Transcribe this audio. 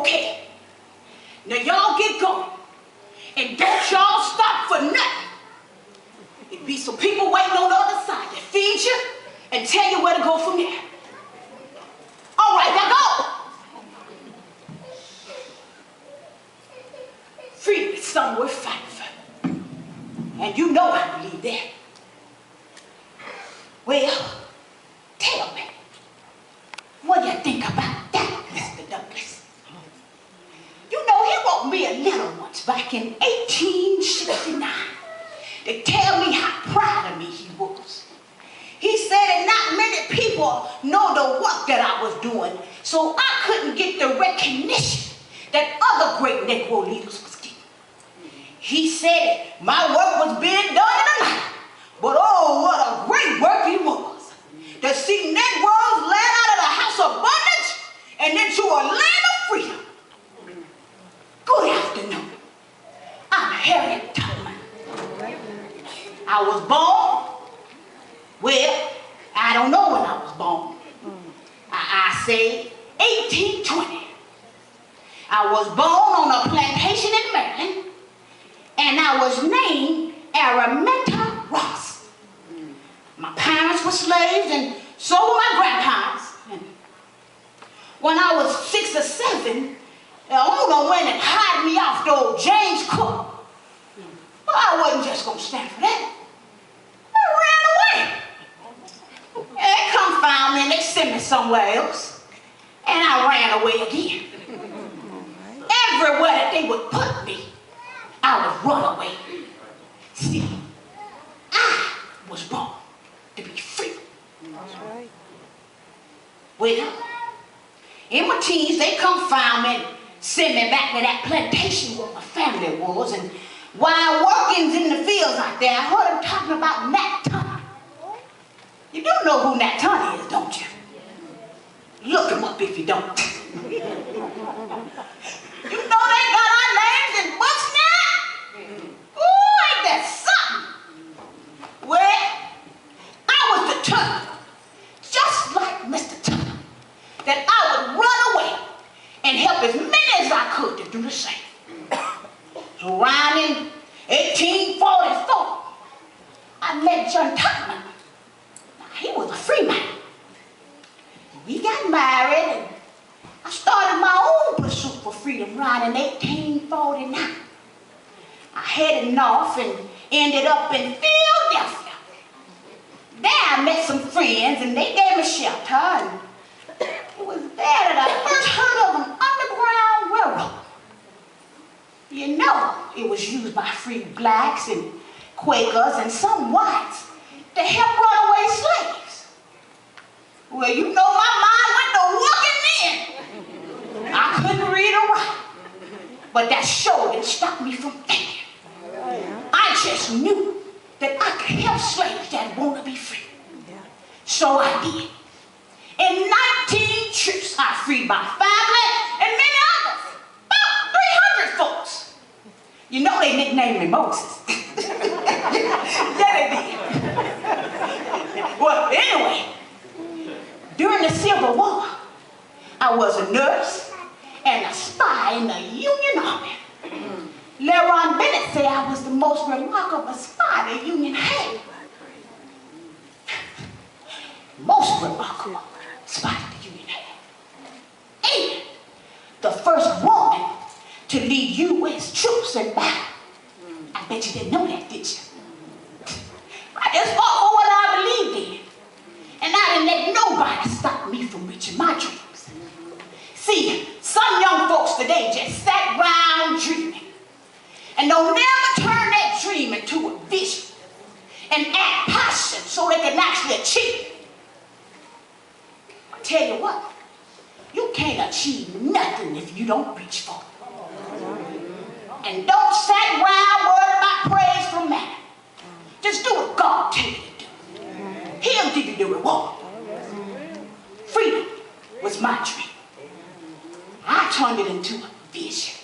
Okay. Now y'all get going. And don't y'all stop for nothing. It be some people waiting on the other side to feed you and tell you where to go from there. All right, now go. Freedom is something worth fighting for. And you know I believe that. Well, tell me, what do you think about that, Mr. Douglas? You know, he wrote me a letter once back in 1869 to tell me how proud of me he was. He said that not many people know the work that I was doing, so I couldn't get the recognition that other great Negro leaders was getting. He said my work was being done in the night, but oh, what a great work it was to see Negroes land out of the house of bondage and into a land of freedom. Good afternoon. I'm Harriet Tubman. I was born, well, I don't know when I was born. I say 1820. I was born on a plantation in Maryland, and I was named Araminta Ross. My parents were slaves, and so were my grandparents. And when I was 6 or 7, the owner went and hired me off to old James Cook. But I wasn't just going to stand for that. I ran away. And they come find me and they sent me somewhere else. And I ran away again. Everywhere that they would put me, I would run away. See, I was born to be free. That's right. Well, in my teens, they come find me and send me back to that plantation where my family was. And while working in the fields out there, I heard them talking about Nat Turner. You do know who Nat Turner is, don't you? Look him up if you don't. You know they got our names in books now? Ooh, ain't that something? Well, I was determined, just like Mr. Turner, that I would run away and help as many as I could to do the same. So around in 1844, I met John Tubman. Now, he was a free man. We got married, and I started my own pursuit for freedom around in 1849. I headed north and ended up in Philadelphia. There I met some friends, and they gave me shelter, and it was there that I first heard of an underground railroad. You know, it was used by free blacks and Quakers and some whites to help runaway slaves. Well, you know my mind went to working then. I couldn't read or write, but that sure didn't stop me from thinking. I just knew that I could help slaves that want to be free. So I did. In 19 trips, I freed my family and many others, about 300 folks. You know they nicknamed me Moses. Yeah, they did. Well, anyway, during the Civil War, I was a nurse and a spy in the Union Army. LeRon Bennett said I was the most remarkable spy the Union had. Most remarkable spy the Union had. And the first woman to lead U.S. troops in battle. I bet you didn't know that, did you? I just fought for what I believed in. And I didn't let nobody stop me from reaching my dreams. See, some young folks today just sat around dreaming. And they'll never turn that dream into a vision and add passion so they can actually achieve it. I tell you what, you can't achieve nothing if you don't reach for it. And don't sit around worried about praise from man. Just do what God tells you to do. He'll give you the reward. Freedom was my dream. I turned it into a vision.